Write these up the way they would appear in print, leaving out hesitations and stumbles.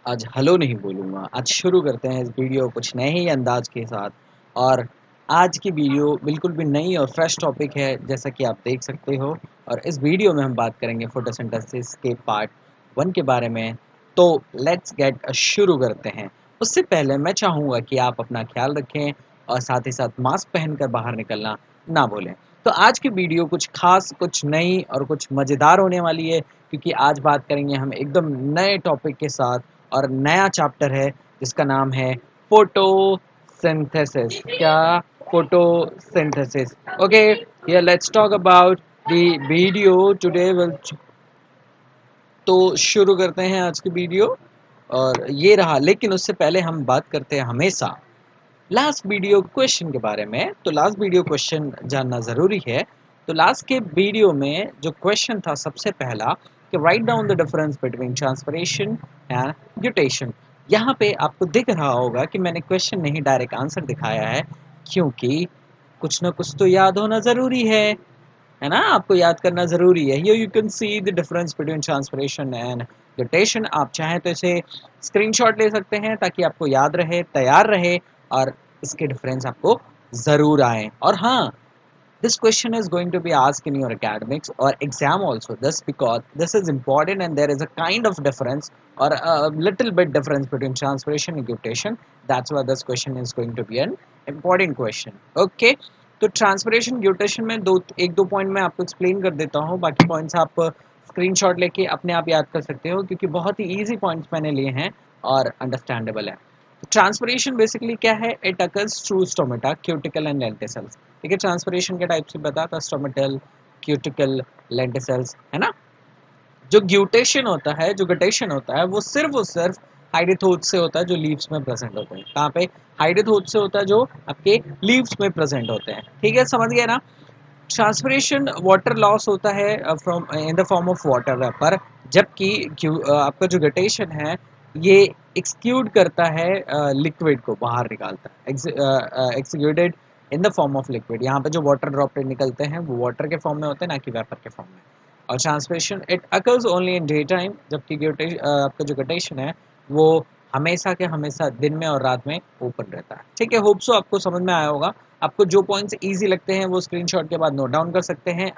आज हेलो नहीं बोलूँगा, आज शुरू करते हैं इस वीडियो कुछ नए ही अंदाज के साथ। और आज की वीडियो बिल्कुल भी नई और फ्रेश टॉपिक है, जैसा कि आप देख सकते हो। और इस वीडियो में हम बात करेंगे फोटोसिंथेसिस के पार्ट 1 के बारे में। तो लेट्स गेट शुरू करते हैं। उससे पहले मैं चाहूँगा कि आप अपना ख्याल रखें और साथ ही साथ मास्क पहनकर बाहर निकलना ना भूलें। तो आज की वीडियो कुछ खास, कुछ नई और कुछ मज़ेदार होने वाली है, क्योंकि आज बात करेंगे हम एकदम नए टॉपिक के साथ। और नया चैप्टर है जिसका नाम है फोटोसिंथेसिस। क्या? Photosynthesis. Okay, here let's talk about the video today will. तो शुरू करते हैं आज की वीडियो। और ये रहा, लेकिन उससे पहले हम बात करते हैं हमेशा लास्ट वीडियो क्वेश्चन के बारे में। तो लास्ट वीडियो क्वेश्चन जानना ज़रूरी है। तो लास्ट के वीडियो में जो क्वेश्चन था सबसे पहला, कि write down the difference between transpiration and guttation. यहाँ पे आपको दिख रहा होगा कि मैंने क्वेश्चन नहीं डायरेक्ट आंसर दिखाया है, क्योंकि कुछ ना कुछ तो याद होना ज़रूरी है ना। आपको याद करना ज़रूरी है। Here you can see the difference between transpiration and guttation. आप चाहें तो इसे स्क्रीनशॉट ले सकते हैं ताकि आपको याद रहे, तैयार रहे, और इसके डिफरेंस आपको ज़रूर आए। और हाँ, this question is going to be asked in your academics or exam also, this because this is important and there is a kind of difference or a little bit difference between transpiration and glutation. That's why this question is going to be an important question. Okay, तो transpiration guttation में एक दो point मैं आपको explain कर देता हूँ, बाकी पॉइंट्स आप स्क्रीनशॉट लेके अपने आप याद कर सकते हो, क्योंकि बहुत ही इजी पॉइंट्स मैंने लिए हैं और अंडरस्टैंडेबल है। ट्रांसपरेशन बेसिकली क्या है? It occurs through stomata, cuticle and lenticels. ठीक है, ट्रांसपरेशन के टाइप से बताता, स्टोमेटल, क्यूटिकल, लेंटिसल्स, है ना। जो ग्यूटेशन होता है, जो गटेशन होता है, वो सिर्फ हाइडिथोथ से होता है, जो लीव्स में प्रेजेंट होते हैं। कहाँ पे? हाइडिथोथ से होता है, जो आपके लीव्स में प्रेजेंट होते हैं। ठीक है, समझ गए ना। ट्रांसपरेशन वाटर लॉस होता है from in the form of water vapour, जबकि आपका जो गटेशन है ये एक्सक्यूड करता है, लिक्विड को बाहर निकालता है, exuded in the form of liquid. यहाँ पे जो वाटर ड्रॉपलेट निकलते हैं वो वाटर के फॉर्म में होते हैं, ना कि वेपर के फॉर्म में। और transpiration it occurs only in day time, जबकि आपका जो गटेशन है वो हमेशा के हमेशा दिन में और रात में ओपन रहता है। ठीक है, होप सो आपको समझ में आया होगा। आपको जो पॉइंट्स इजी लगते हैं वो स्क्रीनशॉट के बाद नोट डाउन कर सकते हैं,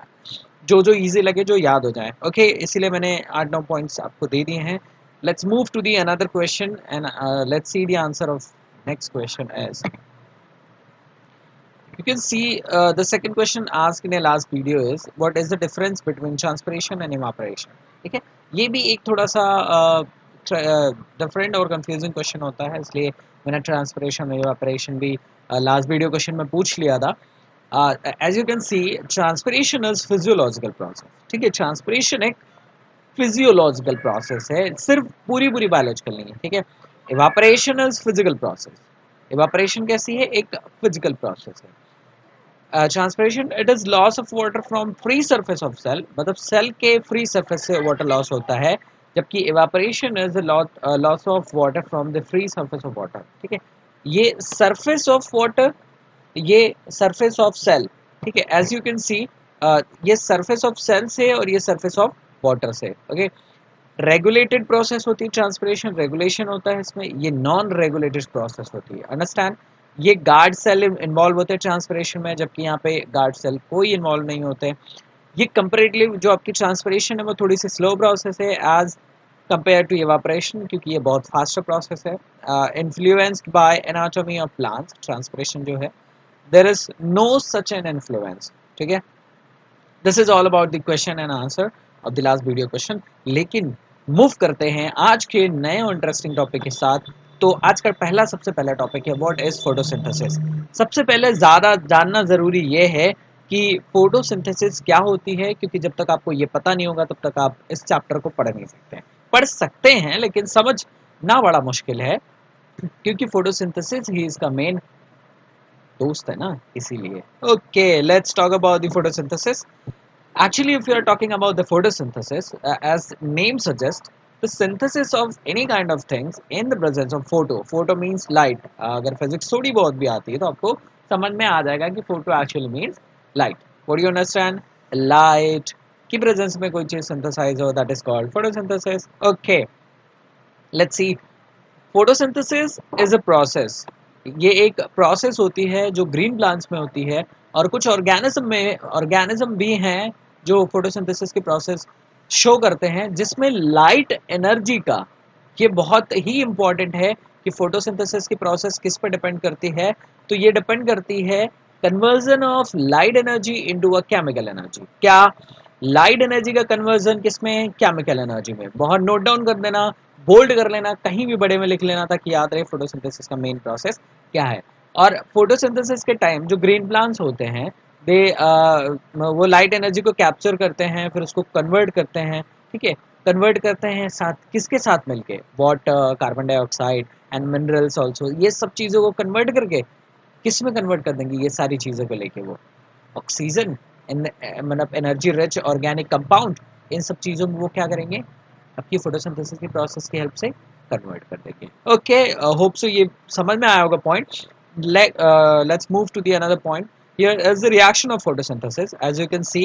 जो जो इजी लगे, जो याद हो जाए। ओके, इसीलिए मैंने 8-9 पॉइंट्स आपको दे दिए हैं। Let's move to the another question and let's see the answer of next question as you can see the second question asked in a last video is what is the difference between transpiration and evaporation। ठीक है, ये भी एक थोड़ा सा different और confusing question होता है, इसलिए मैंने ट्रांसपरेशन और evaporation भी लास्ट वीडियो क्वेश्चन में पूछ लिया था। As you can see, transpiration is physiological process. ठीक है, ट्रांसपरेशन एक फिजियोलॉजिकल प्रोसेस है, सिर्फ पूरी पूरी बायोलॉजिकल नहीं है। ठीक है, evaporation is physical process. Evaporation कैसी है? एक फिजिकल प्रोसेस है। Transpiration it is loss of water from free surface of cell, मतलब सेल के फ्री सरफेस से वाटर लॉस होता है, जबकि evaporation is loss of water from the free surface of water. ठीक है, ये सरफेस ऑफ वाटर, ये सरफेस ऑफ सेल। ठीक है, एज यू कैन सी, ये सरफेस ऑफ सेल से और ये सरफेस ऑफ वाटर से। ओके, रेगुलेटेड प्रोसेस होती है ट्रांसपरेशन, रेगुलेशन होता है इसमें। ये नॉन रेगुलेटेड प्रोसेस होती है, अंडरस्टैंड। ये गार्ड सेल इन्वॉल्व होते हैं ट्रांसपरेशन में, जबकि यहाँ पे गार्ड सेल कोई इन्वॉल्व नहीं होते। ये कंपेरेटिवली जो आपकी ट्रांसपरेशन है वो थोड़ी सी स्लो प्रोसेस है एज कंपेयर टू इवापोरेशन, क्योंकि ये बहुत फास्टर प्रोसेस है। Influenced by anatomy of plants, transpiration जो है there is no such an influence. ठीक है, this is all about the question and answer of the last video question. लेकिन move करते हैं आज के नए और इंटरेस्टिंग टॉपिक के साथ। तो आज का सबसे पहला टॉपिक है व्हाट इज फोटोसिंथेसिस। सबसे पहले ज़्यादा जानना ज़रूरी ये है कि फोटोसिंथेसिस क्या होती है, क्योंकि जब तक आपको ये पता नहीं होगा तब तक आप इस चैप्टर को पढ़ नहीं सकते हैं। पढ़ सकते हैं लेकिन समझना बड़ा मुश्किल है, क्योंकि फोटोसिंथेसिस ही इसका मेन दोस्त है ना, इसीलिए। Okay, let's talk about the photosynthesis. Actually, if you are talking about the photosynthesis, as name suggests, the synthesis of any kind of things in the presence of photo. Photo means light. अगर physics थोड़ी बहुत भी आती है तो आपको समझ में आ जाएगा कि photo actually means light. What do you understand? Light की presence में कोई चीज़ synthesize हो, that is called photosynthesis. Okay, let's see photosynthesis is a process, ये एक प्रोसेस होती है जो ग्रीन प्लांट्स में होती है, और कुछ ऑर्गेनिज्म भी हैं जो फोटोसिंथेसिस की प्रोसेस शो करते हैं, जिसमें लाइट एनर्जी का, ये बहुत ही इंपॉर्टेंट है कि फोटोसिंथेसिस की प्रोसेस किस पर डिपेंड करती है। तो ये डिपेंड करती है conversion of light energy into a chemical energy. क्या लाइट एनर्जी का कन्वर्जन किसमें? केमिकल एनर्जी में। बहुत नोट डाउन कर देना, बोल्ड कर लेना, कहीं भी बड़े में लिख लेना ताकि याद रहे फोटोसिंथेसिस का मेन प्रोसेस क्या है। और फोटोसिंथेसिस के टाइम जो ग्रीन प्लांट्स होते हैं, दे वो लाइट एनर्जी को कैप्चर करते हैं, फिर उसको कन्वर्ट करते हैं। ठीक है, कन्वर्ट करते हैं साथ किसके साथ मिलके? Water, carbon dioxide and minerals also, ये सब चीज़ों को कन्वर्ट करके किस में कन्वर्ट कर देंगे? ये सारी चीज़ों को लेके वो ऑक्सीजन, मतलब एनर्जी रिच ऑर्गेनिक कंपाउंड, इन सब चीज़ों में वो क्या करेंगे? आपकी फोटोसिंथेसिस की प्रोसेस की हेल्प से कन्वर्ट कर देंगे। ओके, होप सो ये समझ में आया होगा point. Let's move to the another point. Here is the reaction of photosynthesis. As you can see,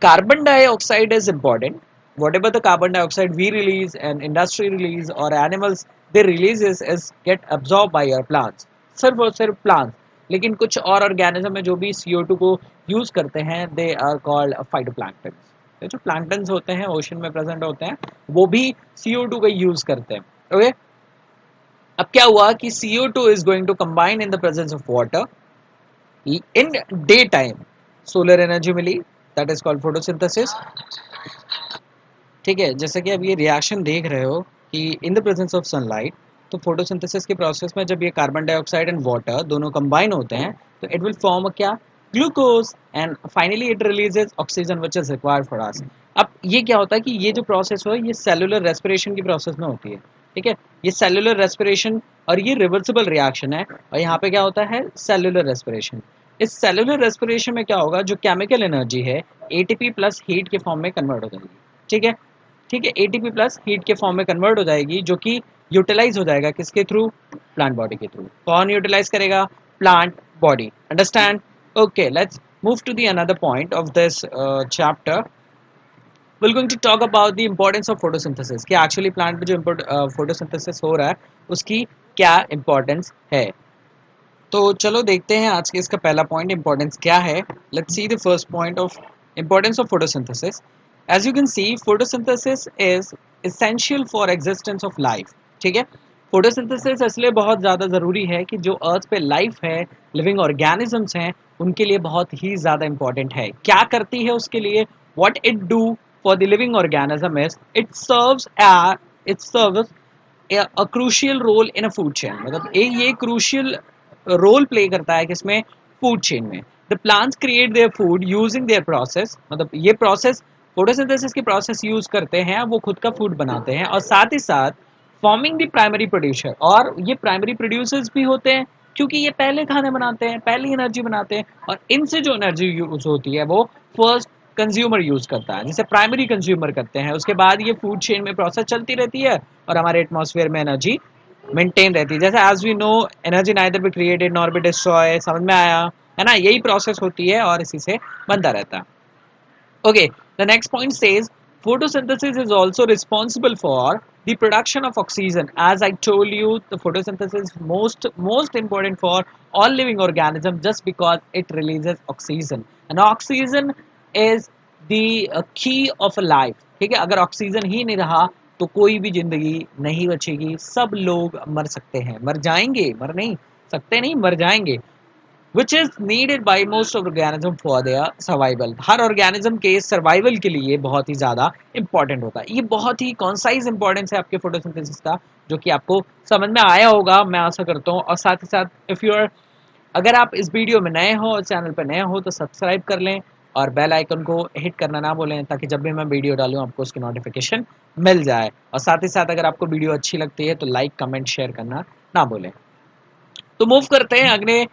carbon dioxide is important. Whatever the carbon dioxide we release and industry release or animals they release is get absorbed by our plants. सिर्फ और सिर्फ plants. लेकिन कुछ और organism में जो भी CO2 को यूज करते हैं, दे आर कॉल्ड फाइटोप्लैंक्टन। जो प्लैंक्टन्स होते हैं ओशन में प्रेजेंट होते हैं, वो भी CO2 का यूज करते हैं। ओके, अब क्या हुआ कि CO2 is going to combine in the presence of water in daytime, solar energy मिली, दैट इज कॉल्ड फोटोसिंथेसिस। ठीक है, जैसे कि अब ये रिएक्शन देख रहे हो कि इन द प्रेजेंस ऑफ सनलाइट, तो फोटोसिंथेसिस के प्रोसेस में जब ये कार्बन डाइऑक्साइड एंड वाटर दोनों कंबाइन होते हैं, तो इट विल फॉर्म क्या? Glucose, and finally it releases oxygen which is required for us. अब ये क्या होता है कि ये जो प्रोसेस हो, ये सेलुलर रेस्पिरेशन की प्रोसेस में होती है। ठीक है, ये सेलुलर रेस्पिरेशन और ये रिवर्सिबल रिएक्शन है, और यहाँ पे क्या होता है? Cellular respiration. इस सेलुलर रेस्पिरेशन में क्या होगा? जो केमिकल एनर्जी है, एटीपी प्लस हीट के फॉर्म में कन्वर्ट हो जाएगी। ठीक है, ठीक है, एटीपी प्लस हीट के फॉर्म में कन्वर्ट हो जाएगी, जो कि यूटिलाइज हो जाएगा किसके थ्रू? प्लांट बॉडी के थ्रू। कौन यूटिलाइज करेगा? Plant body. Understand? Okay, let's move to the another point of this chapter. we're going to talk about the importance of photosynthesis, कि एक्चुअली प्लांट में जो फोटोसिंथेसिस हो रहा है उसकी क्या इंपॉर्टेंस है। तो चलो देखते हैं आज के इसका पहला पॉइंट इंपॉर्टेंस क्या है। Let's see the first point of importance of photosynthesis. As you can see, photosynthesis is essential for existence of life. ठीक है, फोटोसिंथेसिस इसलिए बहुत ज़्यादा ज़रूरी है कि जो अर्थ पे लाइफ है, लिविंग ऑर्गेनिजम्स हैं, उनके लिए बहुत ही ज़्यादा इंपॉर्टेंट है। क्या करती है उसके लिए? What it do for the living organism is it serves a crucial role in a food chain। मतलब ये crucial रोल प्ले करता है किसमें? फूड चेन में। The plants create their food using their process, मतलब ये प्रोसेस फोटोसिंथेसिस की process use करते हैं, वो खुद का फूड बनाते हैं, और साथ ही साथ फॉर्मिंग द प्राइमरी प्रोड्यूसर, और ये प्राइमरी प्रोड्यूसर्स भी होते हैं क्योंकि ये पहले खाने बनाते हैं, पहली एनर्जी बनाते हैं, और इनसे जो एनर्जी यूज होती है वो फर्स्ट कंज्यूमर यूज करता है, जिसे प्राइमरी कंज्यूमर करते हैं। उसके बाद ये फूड चेन में प्रोसेस चलती रहती है और हमारे एटमॉस्फेयर में एनर्जी मेंटेन रहती है। जैसे as we know, energy neither be created nor be destroy. समझ में आया है ना? यही प्रोसेस होती है और इसी से बनता रहता है। Okay, the next point says photosynthesis is also responsible for the production of oxygen. As I told you, the photosynthesis is most important for all living organisms just because it releases oxygen, and oxygen is the key of a life। ठीक है, अगर oxygen ही नहीं रहा तो कोई भी जिंदगी नहीं बचेगी, सब लोग मर सकते हैं, मर जाएंगे, मर नहीं सकते, नहीं मर जाएंगे। which is needed by most organism for their survival। Her organism के सर्वाइवल के लिए बहुत ही ज़्यादा इंपॉर्टेंट होता है। ये बहुत ही कॉन्साइज इंपॉर्टेंस है आपके फोटोसिंथेसिस का, जो कि आपको समझ में आया होगा, मैं आशा करता हूँ। और साथ ही साथ अगर आप इस वीडियो में नए हो और चैनल पर नए हो तो सब्सक्राइब कर लें और बेल आइकन को हिट करना ना भूलें, ताकि जब भी मैं वीडियो डालूँ आपको उसकी नोटिफिकेशन मिल जाए। और साथ ही साथ अगर आपको वीडियो अच्छी लगती है तो लाइक, कमेंट, शेयर करना ना भूलें। तो मूव करते हैं अगले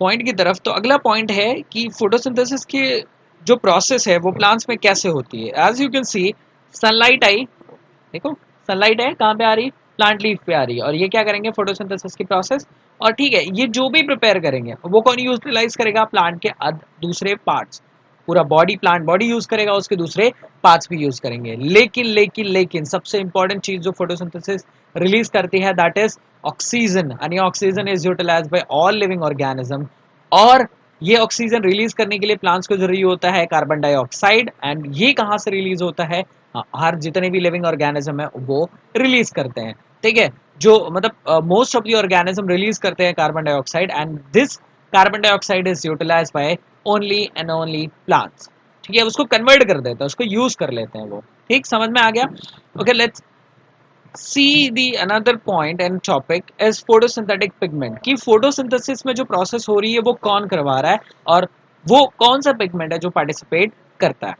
पॉइंट की तरफ। तो अगला पॉइंट है कि फोटोसिंथेसिस की जो प्रोसेस है वो प्लांट्स में कैसे होती है। As you can see, sunlight आई, देखो सनलाइट है, कहाँ पे आ रही? प्लांट लीफ पे आ रही है, और ये क्या करेंगे? फोटोसिंथेसिस की प्रोसेस। और ठीक है, ये जो भी प्रिपेयर करेंगे वो कौन यूटिलाइज करेगा? प्लांट के दूसरे पार्ट्स। पूरा बॉडी, प्लांट बॉडी यूज करेगा, उसके दूसरे पार्ट्स भी यूज करेंगे। लेकिन सबसे इंपॉर्टेंट चीज जो फोटोसिंथेसिस रिलीज करती है दैट इज ऑक्सीजन, एंड ये oxygen is utilized by all living organism. और ये ऑक्सीजन रिलीज करने के लिए प्लांट्स को जरूरी होता है कार्बन डाइऑक्साइड, एंड ये कहाँ से रिलीज होता है, हर जितने भी लिविंग ऑर्गेनिज्म है वो रिलीज करते हैं, ठीक है। जो मतलब most of the organism release करते हैं carbon dioxide, and this carbon dioxide is utilized by only and only plants, ठीक है। उसको कन्वर्ट कर देता है, उसको यूज कर लेते हैं वो, ठीक, समझ में आ गया। Okay, let's see the another point and topic is photosynthetic pigment, कि फोटोसिंथेसिस में जो प्रोसेस हो रही है वो कौन करवा रहा है, और वो कौन सा पिगमेंट है जो पार्टिसिपेट करता है।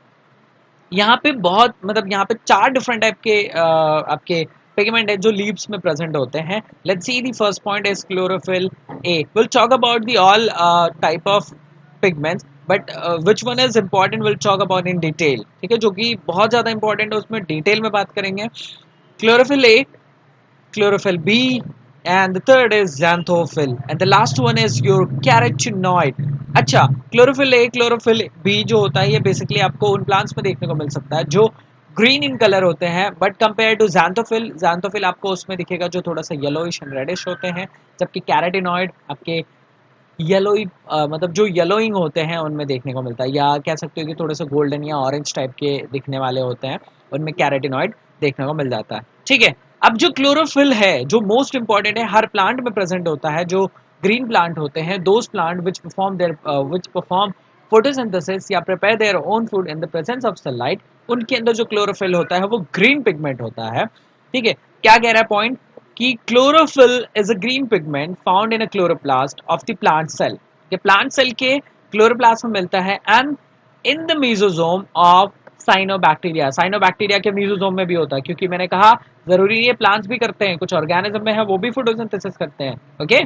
यहाँ पे बहुत मतलब यहाँ पे 4 डिफरेंट टाइप के आपके पिगमेंट है जो लीव्स में प्रेजेंट होते हैं। Let's see the first point is chlorophyll A. Will talk about the all type of pigments, but which one is important will talk about in detail, ठीक है, जो कि बहुत ज्यादा इंपॉर्टेंट है, उसमें डिटेल में बात करेंगे। Chlorophyll A, chlorophyll B, and the third is xanthophyll, and the last one is your carotenoid। अच्छा, chlorophyll A, chlorophyll B जो होता है ये बेसिकली आपको उन प्लांट्स में देखने को मिल सकता है जो ग्रीन इन कलर होते हैं, but compare to xanthophyll, xanthophyll आपको उसमें दिखेगा जो थोड़ा सा येलोइश एंड रेडिश होते हैं, जबकि कैरोटिनॉइड आपके येलोई मतलब जो येलोइंग होते हैं उनमें देखने को मिलता है, या कह सकते हो कि थोड़े से गोल्डन या ऑरेंज टाइप के दिखने वाले होते हैं, उनमें कैरोटिनॉइड देखने को मिल जाता है, ठीक है। अब जो क्लोरोफिल है जो मोस्ट इंपॉर्टेंट है, हर प्लांट में प्रेजेंट होता है, जो ग्रीन प्लांट होते हैं, those plant which perform photosynthesis या prepare their own food in the presence of sunlight, उनके अंदर जो क्लोरोफिल होता है वो ग्रीन पिगमेंट होता है, ठीक है। क्या कह रहा है पॉइंट कि chlorophyll is a green pigment found in a chloroplast of the plant cell, ये प्लांट सेल के क्लोरोप्लास्ट में मिलता है, and in the mesosome of cyanobacteria, cyanobacteria के मेसोसोम में भी होता है, क्योंकि मैंने कहा जरूरी नहीं है प्लांट्स भी करते हैं, कुछ ऑर्गेनिज्म में है वो भी फोटोसिंथेसिस करते हैं, ओके।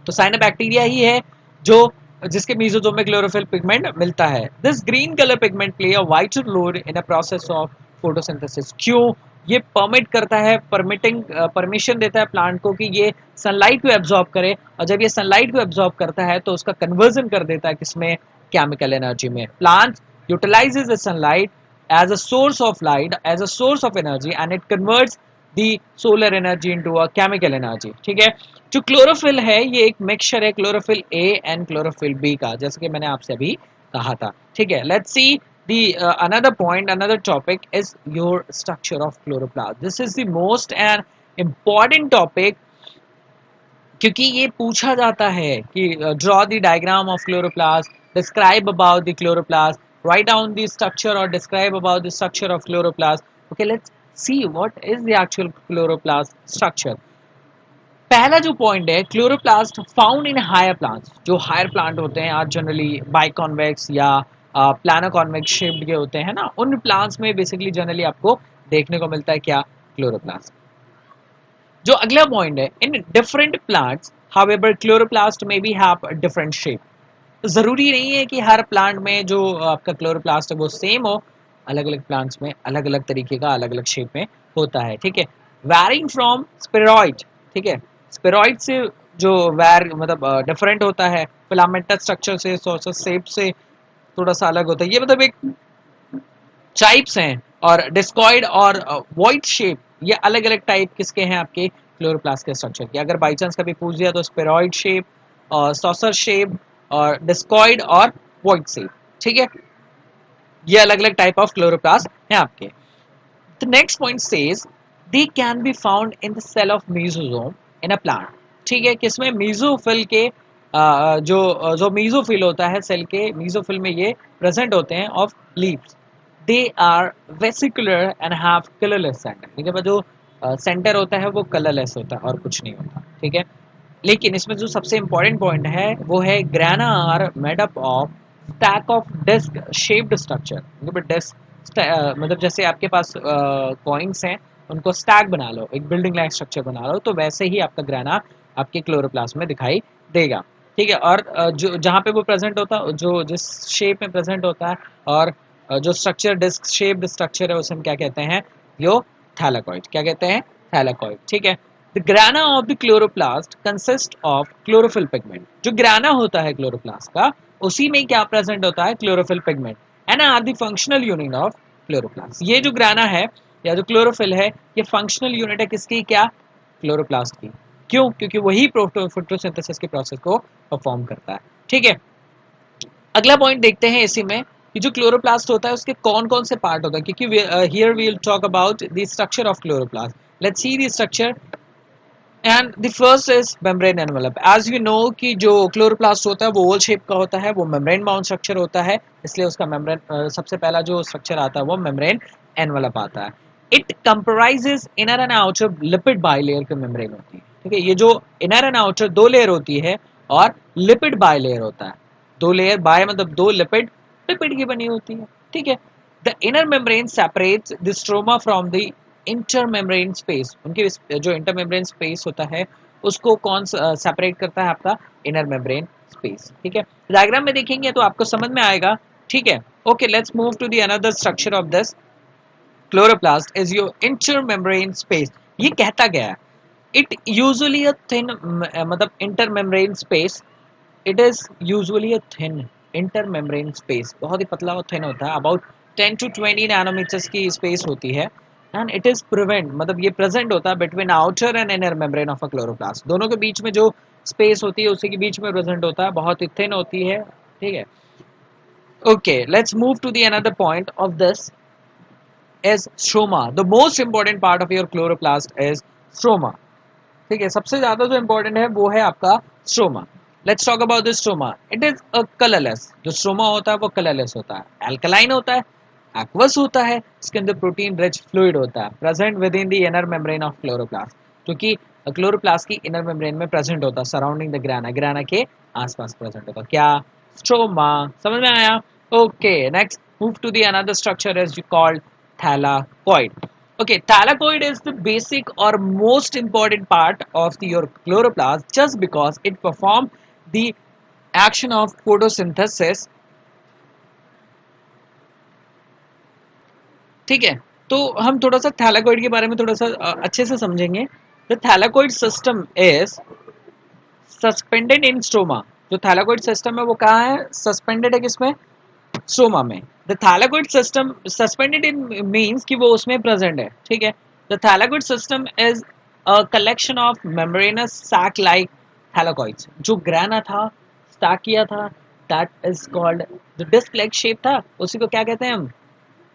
तो साइनोबैक्टीरिया ही है जो जिसके मेसोसोम में क्लोरोफिल पिगमेंट मिलता है। This green colour pigment play a vital role in a process of photosynthesis. क्यों? ये परमिट करता है, परमिशन देता है प्लांट को कि ये सनलाइट को एब्जॉर्ब करे, और जब ये सनलाइट को एब्जॉर्ब करता है तो उसका कन्वर्जन कर देता है किसमें, केमिकल एनर्जी में। Plant utilizes the sunlight as a source of light, as a source of energy, and it converts the solar energy into a chemical energy, ठीक है। जो क्लोरोफिल है ये एक मिक्सचर है chlorophyll A and chlorophyll B का, जैसे कि मैंने आपसे अभी कहा था, ठीक है। Let's C the another point, another topic is your structure of chloroplast. This is the most and important topic, क्योंकि ये पूछा जाता है कि draw the diagram of chloroplast, describe about the chloroplast, write down the structure or describe about the structure of chloroplast. Okay, let's see what is the actual chloroplast structure. पहला जो point है, chloroplast found in higher plants, जो higher plant होते हैं आज generally biconvex या प्लानोकॉन्वेक्स shaped के होते हैं ना, उन प्लांट्स में बेसिकली जनरली आपको देखने को मिलता है क्या, क्लोरोप्लास्ट। जो अगला पॉइंट है, in different plants however chloroplast में बी हैव डिफरेंट शेप। जरूरी नहीं है कि हर प्लांट में जो आपका क्लोरोप्लास्ट है वो सेम हो, अलग अलग प्लांट्स में अलग अलग तरीके का अलग अलग शेप में होता है, ठीक है। वैरिंग फ्रॉम स्पेरॉइड, ठीक है, स्पेरॉइड से जो मतलब डिफरेंट होता है, फिलामेंटस स्ट्रक्चर से, शेप से थोड़ा सा अलग होता है, ये मतलब एक टाइप्स हैं। और डिस्कॉइड और वॉइड शेप, ये अलग अलग टाइप किसके हैं, आपके क्लोरोप्लास्ट के स्ट्रक्चर के। अगर बाई चांस कभी पूछ दिया तो स्पेरॉइड शेप और सॉसर शेप और डिस्कॉइड और वॉइड शेप, ठीक है, ये अलग अलग टाइप ऑफ क्लोरोप्लास्ट हैं आपके। The next point says they can be found in the cell of mesosome in a plant, ठीक है, किसमें, मेसोफिल के जो मेसोफिल होता है सेल के, मेसोफिल में ये प्रेजेंट होते हैं of leaves. They are vesicular and have colourless centre, ठीक है, जो सेंटर होता है वो कलरलेस होता है और कुछ नहीं होता, ठीक है। लेकिन इसमें जो सबसे इंपॉर्टेंट पॉइंट है वो है grana are made up of stack of disc shaped structure. Disc मतलब जैसे आपके पास कॉइन्स हैं उनको स्टैक बना लो, एक बिल्डिंग लाइक स्ट्रक्चर बना लो, तो वैसे ही आपका ग्राना आपके क्लोरोप्लास्ट में दिखाई देगा, ठीक है। और जो जहाँ पे वो प्रेजेंट होता है, जो जिस शेप में प्रेजेंट होता है, और जो स्ट्रक्चर डिस्क शेप्ड स्ट्रक्चर है उसे हम क्या कहते हैं, यो थैलाकॉइड, क्या कहते हैं, थैलाकॉइड, ठीक है। The grana of the chloroplast consist of chlorophyll pigment. जो ग्राना होता है क्लोरोप्लास्ट का उसी में क्या प्रेजेंट होता है, chlorophyll pigment, and are the functional unit of chloroplast. ये जो ग्राना है या जो क्लोरोफिल है, ये फंक्शनल यूनिट है किसकी, क्या, क्लोरोप्लास्ट की। क्यों, क्योंकि वही फोटोसिंथेसिस के प्रोसेस को परफॉर्म करता है। ठीक है, अगला पॉइंट देखते हैं इसी में कि जो क्लोरोप्लास्ट होता है उसके कौन कौन से पार्ट होता है, क्योंकि here we will talk about the structure of chloroplast. Let's see the structure and the first is membrane envelope. As you know कि जो क्लोरोप्लास्ट होता है वो ओवल शेप का होता है, वो मेम्ब्रेन बाउंड स्ट्रक्चर होता है, इसलिए उसका मेम्ब्रेन सबसे पहला जो स्ट्रक्चर आता है वो मेम्ब्रेन एनवेलप आता है। It comprises inner and outer lipid bilayer की मेम्ब्रेन होती है। ठीक है, ये जो इनर एंड आउटर दो लेयर होती है और लिपिड बाइलेयर होता है। दो लेयर, बाय मतलब दो, लिपिड लिपिड की बनी होती है। ठीक है, the inner membrane separates the stroma from the inter membrane space. उनके जो इंटर मेम्ब्रेन स्पेस होता है उसको कौन सेपरेट करता है, आपका इनर मेम्ब्रेन स्पेस। ठीक है, डायग्राम में देखेंगे तो आपको समझ में आएगा। ठीक है, okay, let's move to the another structure of this chloroplast is your inter membrane space. ये कहता गया है, इट यूजुअली अ थिन, मतलब inter membrane space, it is usually a thin inter membrane space, बहुत ही पतला और थिन होता है, अबाउट 10 to 20 नैनोमीटर्स की स्पेस होती है। एंड इट इज प्रिवेंट, मतलब ये प्रेजेंट होता है between outer and inner membrane of a chloroplast. दोनों के बीच में जो स्पेस होती है उसी के बीच में प्रेजेंट होता है, बहुत ही थिन होती है। ठीक है, okay, let's move to the another point of this is stroma. The most important part of your chloroplast is stroma. ठीक है, सबसे ज्यादा जो इंपॉर्टेंट है वो है आपका stroma. Let's talk about the stroma. It is a colourless, जो स्ट्रोमा होता है वो कलरलेस होता है, अल्कलाइन होता है, एक्वस होता है, इसके अंदर प्रोटीन रिच फ्लूइड होता है, present with in the inner membrane of chloroplast, जो कि क्लोरोप्लास्ट की इनर मेम्ब्रेन में प्रेजेंट होता है, सराउंडिंग द ग्राना, ग्राना के आसपास प्रेजेंट होता है, क्या, स्ट्रोमा। समझ में आया? Okay, next move to the another structure is called thylakoid. Okay, thylakoid is the basic or most important part of your chloroplast just because it performs the action of photosynthesis. ठीक है, तो हम थोड़ा सा थैलाकोइड के बारे में थोड़ा सा अच्छे से समझेंगे। The thylakoid system is suspended in stoma. जो थैलाकोइड सिस्टम है वो कहाँ है, सस्पेंडेड है, किसमें, स्ट्रोमा में। The thylakoid system suspended in means कि वो उसमें प्रेजेंट है। ठीक है, the thylakoid system is a collection of membranous sac like thylakoids. जो ग्राना था, स्टाकिया था, दैट इज कॉल्ड, जो डिस्क लाइक शेप था उसी को क्या कहते हैं हम,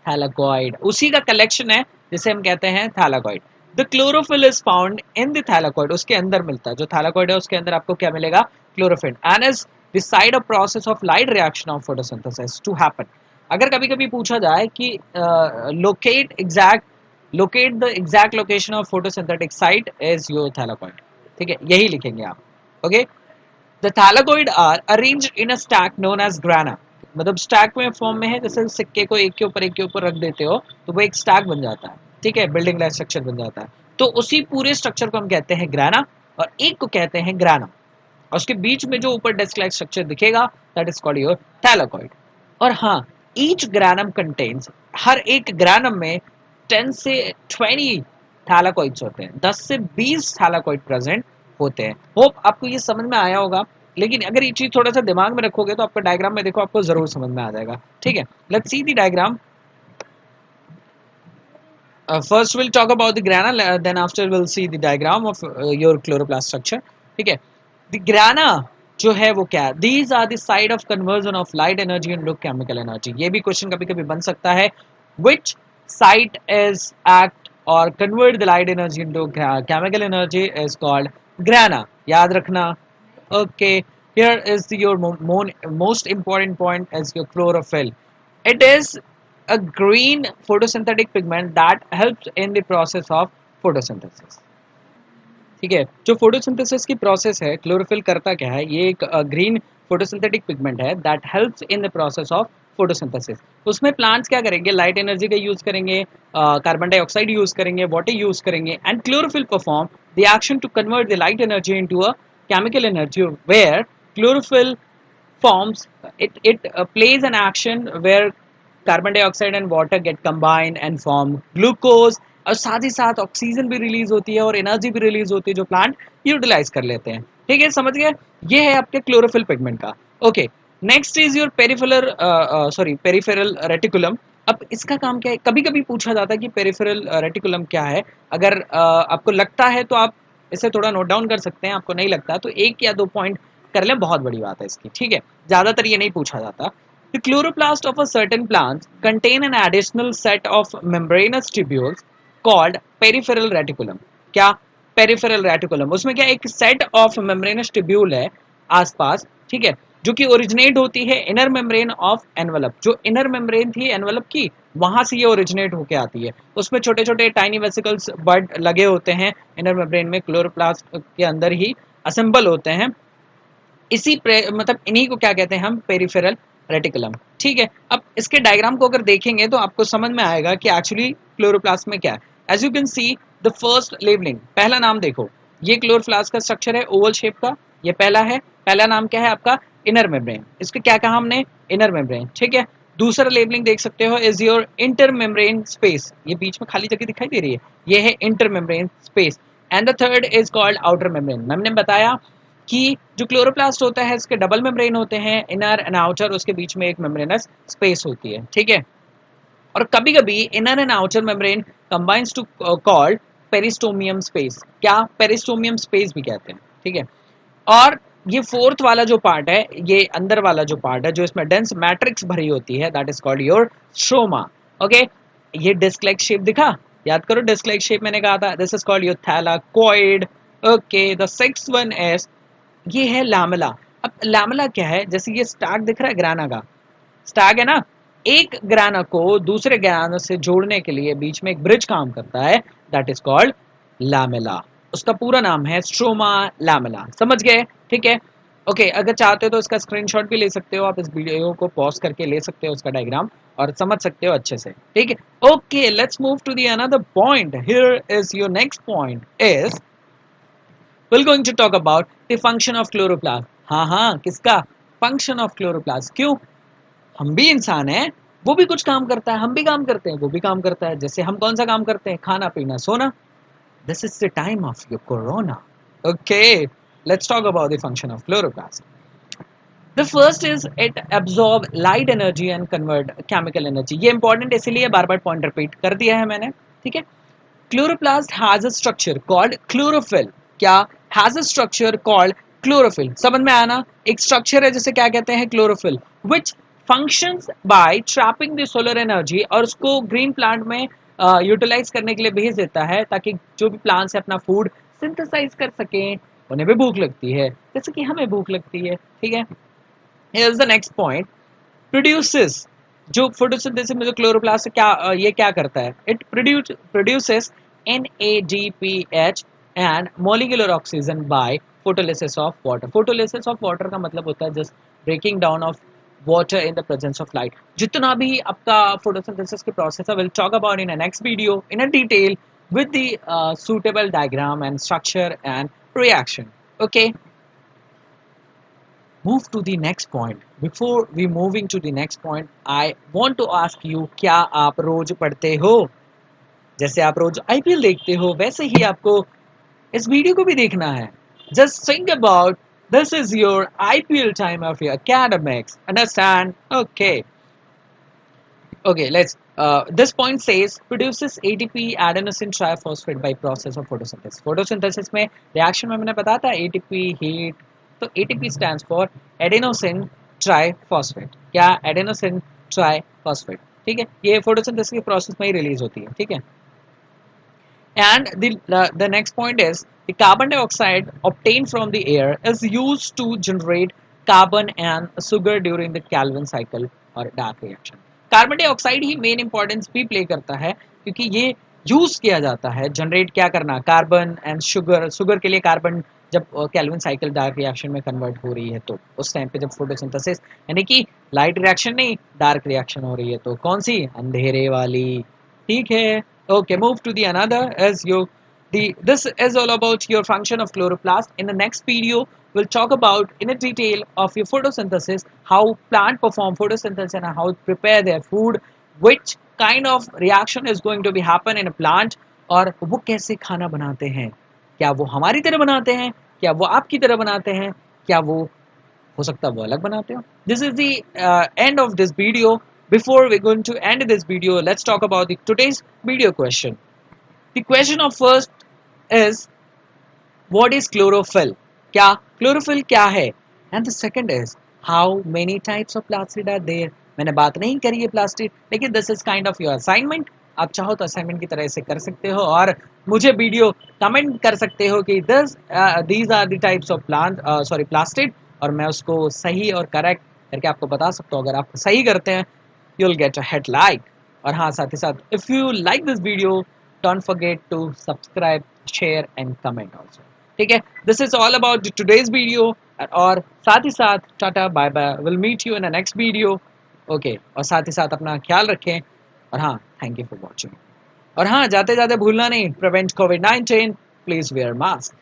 थैलाकोइड। उसी का कलेक्शन है जिसे हम कहते हैं thylakoid. The chlorophyll is found in the thylakoid, उसके अंदर मिलता है, जो थैलाकोइड है उसके अंदर आपको क्या मिलेगा, chlorophyll, and is beside a process of light reaction of photosynthesis to happen. अगर कभी कभी पूछा जाए कि locate the exact location of photosynthetic site is your thylakoid, ठीक है, यही लिखेंगे आप। Okay, the thylakoid are arranged in a stack known as grana। मतलब स्टैक में फॉर्म में है, जैसे सिक्के को एक के ऊपर रख देते हो तो वो एक स्टैक बन जाता है। ठीक है, बिल्डिंग लाइक स्ट्रक्चर बन जाता है। तो उसी पूरे स्ट्रक्चर को हम कहते हैं ग्राना, और एक को कहते हैं ग्राना, और उसके बीच में जो ऊपर डेस्क लाइक स्ट्रक्चर दिखेगा दैट इज कॉल्ड योर थैलाकोइड। और हाँ, ईच ग्रानम कंटेन्स, हर एक ग्रानम में 10 से 20 थैलाकोइड्स होते हैं, 10 से 20 थैलाकोइड प्रेजेंट होते हैं। होप आपको ये समझ में आया होगा, लेकिन अगर ये चीज थोड़ा सा दिमाग में रखोगे तो आपको डायग्राम में देखो, आपको जरूर समझ में आ जाएगा। ठीक है, let's see the diagram. First we'll talk about the grana, then after we'll see the diagram of your chloroplast structure. ठीक है, the grana जो है वो क्या है, these are the side of conversion of light energy into chemical energy। ये भी question कभी कभी बन सकता है, which site is act or convert the light energy into chemical energy is called grana। याद रखना। Okay, here is your most important point is your chlorophyll। It is a green photosynthetic pigment that helps in the process of photosynthesis। ठीक है, जो photosynthesis की process है, chlorophyll करता क्या है, ये एक ग्रीन फोटोसिंथेटिक पिगमेंट है that helps in the process of photosynthesis. उसमें प्लांट्स क्या करेंगे, लाइट एनर्जी का यूज करेंगे, कार्बन डाइऑक्साइड यूज करेंगे, वाटर यूज करेंगे, and chlorophyll perform the action to convert the light energy into a chemical energy, where chlorophyll forms, it plays an action where carbon dioxide and water get combined and form glucose, और साथ ही साथ oxygen भी release होती है और energy भी release होती है जो प्लांट यूटिलाइज कर लेते हैं। ठीक है, समझ गए, ये है आपके क्लोरोफिल पिगमेंट का। Okay, next is your peripheral reticulum. अब इसका काम क्या है, कभी कभी पूछा जाता है कि पेरिफेरल रेटिकुलम क्या है। अगर आपको लगता है तो आप इसे थोड़ा नोट डाउन कर सकते हैं, आपको नहीं लगता तो 1 या 2 पॉइंट कर लें, बहुत बड़ी बात है इसकी, ठीक है। ज्यादातर ये नहीं पूछा जाता। The chloroplast of a certain plant contain an additional set of membranous tubules called peripheral reticulum। क्या? पेरिफेरल रेटिकुलम, उसमें क्या एक सेट ऑफ मेम्ब्रेनस ट्यूब्यूल है आसपास, ठीक है, जो कि ओरिजिनेट होती है इनर मेम्ब्रेन ऑफ एनवलप। जो इनर मेम्ब्रेन थी एनवलप की, वहां से ये ओरिजिनेट होके आती है। उसमें छोटे छोटे टाइनी वेसिकल्स बड लगे होते हैं इनर मेम्ब्रेन में, क्लोरोप्लास्ट के अंदर ही असेंबल होते हैं। मतलब इन्हीं को क्या कहते हैं हम, पेरिफेरल रेटिकुलम, ठीक है। अब इसके डायग्राम को अगर देखेंगे तो आपको समझ में आएगा कि एक्चुअली क्लोरोप्लास्ट में क्या है। As you can see the first labelling, पहला नाम देखो, ये क्लोरोप्लास्ट का स्ट्रक्चर है ओवल शेप का, ये पहला है। पहला नाम क्या है आपका, इनर मेम्ब्रेन। इसको क्या कहा हमने, इनर मेम्ब्रेन, ठीक है। दूसरा लेबलिंग देख सकते हो, is your inter membrane space, ये बीच में खाली जगह दिखाई दे रही है, ये है inter membrane space. And the third is called outer membrane. मैंने बताया कि जो क्लोरोप्लास्ट होता है इसके डबल मेम्ब्रेन होते हैं, इनर एंड आउटर, उसके बीच में एक मेम्ब्रेनस स्पेस होती है, ठीक है। और कभी कभी inner and outer membrane combines to called peristomium space. क्या? पेरिस्टोमियम स्पेस भी कहते हैं, ठीक है। और ये फोर्थ वाला जो पार्ट है, ये अंदर वाला जो पार्ट है जो इसमें डेंस मैट्रिक्स भरी होती है, that is called your stroma. Okay, ये डिस्क लाइक शेप दिखा, याद करो डिस्क लाइक शेप मैंने कहा था, this is called your thylakoid. Okay, the sixth one is, ये है लैमेला। अब लैमेला क्या है, जैसे ये स्टैग दिख रहा है ग्राना का, स्टैग है ना, एक ग्राना को दूसरे ग्राना से जोड़ने के लिए बीच में एक ब्रिज काम करता है, दैट इज कॉल्ड लैमेला। उसका पूरा नाम है स्ट्रोमा लैमेला, समझ गए, ठीक है। ओके, अगर चाहते हो तो इसका स्क्रीनशॉट भी ले सकते हो आप, इस वीडियो को पॉज करके ले सकते हो उसका डायग्राम और समझ सकते हो अच्छे से, ठीक है। Okay, let's move to the another point. Here is your next point is, we're going to talk about the function of chloroplast। हाँ हाँ, किसका? Function of chloroplast. क्यों? हम भी इंसान हैं, वो भी कुछ काम करता है, हम भी काम करते हैं, वो भी काम करता है। जैसे हम कौन सा काम करते हैं, खाना पीना सोना। This is the time of your corona. Okay, let's talk about the function of chloroplast. The first is it absorb light energy and convert chemical energy. ये इंपॉर्टेंट इसीलिए बार बार पॉइंट रिपीट कर दिया है मैंने, ठीक है। Chloroplast has a structure called chlorophyll। क्या? Has a structure called chlorophyll। समझ में आया ना? एक स्ट्रक्चर है जिसे क्या कहते हैं, chlorophyll, which functions by trapping the solar energy, और उसको ग्रीन प्लांट में यूटिलाइज करने के लिए भेज देता है ताकि जो भी प्लांट्स है अपना फूड सिंथेसाइज कर सकें। उन्हें भी भूख लगती है जैसे कि हमें भूख लगती है, ठीक है। Here's the next point, produces, जो फोटोसिंथेसिस में जो क्लोरोप्लास्ट क्या ये क्या करता है, it produces NADPH and molecular oxygen by photolysis of water. Photolysis of water का मतलब होता है just breaking down of water in the presence of light. जितना भी आपका फोटोसिंथेसिस के प्रोसेस है, will talk about in a next video in a detail with the suitable diagram and structure and reaction। Okay, move to the next point। Before we moving to the next point, I want to ask you, क्या आप रोज पढ़ते हो? जैसे आप रोज IPL देखते हो वैसे ही आपको इस वीडियो को भी देखना है। Just think about, this is your IPL time of your academics, understand? Okay, let's this point says produces ATP adenosine triphosphate by process of photosynthesis। photosynthesis में reaction में मैंने बताया था ATP heat, तो ATP stands for adenosine triphosphate। क्या? adenosine triphosphate, ठीक है। ये photosynthesis के process में ही रिलीज होती है, ठीक है। And the next point is the carbon dioxide obtained from the air is used to generate carbon and sugar during the Calvin cycle और dark reaction। कार्बन डाइऑक्साइड ही मेन इंपॉर्टेंस भी play करता है क्योंकि ये यूज किया जाता है generate क्या करना, कार्बन एंड शुगर। शुगर के लिए कार्बन जब कैल्विन साइकिल डार्क रिएक्शन में कन्वर्ट हो रही है तो उस टाइम पे जब फोटोसिंथेसिस यानी कि लाइट रिएक्शन नहीं डार्क रिएक्शन हो रही है तो कौन सी, अंधेरे वाली, ठीक है। Okay, move to the another as you this is all about your function of chloroplast। In the next video we'll talk about in a detail of your photosynthesis, how plant perform photosynthesis and how prepare their food, which kind of reaction is going to be happen in a plant, और वो कैसे खाना बनाते हैं। क्या वो हमारी तरह बनाते हैं, क्या वो आपकी तरह बनाते हैं, क्या वो हो सकता है वो अलग बनाते हो. This is the end of this video. Before we're going to end this video, let's talk about the today's video question. The question of first is, what is chlorophyll? क्या chlorophyll क्या है? And the second is, how many types of plastid are there? मैंने बात नहीं करी है plastid, लेकिन this is kind of your assignment. आप चाहो तो असाइनमेंट की तरह से कर सकते हो और मुझे वीडियो कमेंट कर सकते हो कि these are the types of plastid, और मैं उसको सही और करेक्ट करके आपको बता सकता हूँ. अगर आप सही करते हैं, you'll get a head like. और हाँ, साथ ही साथ, if you like this video, don't forget to subscribe, share and comment also. ठीक है, this is all about today's video. और साथ ही साथ tata bye bye, will meet you in the next video. Okay, और साथ ही साथ अपना ख्याल रखें. और हाँ, थैंक यू फॉर वॉचिंग. और हाँ, जाते जाते भूलना नहीं, prevent covid, please wear mask.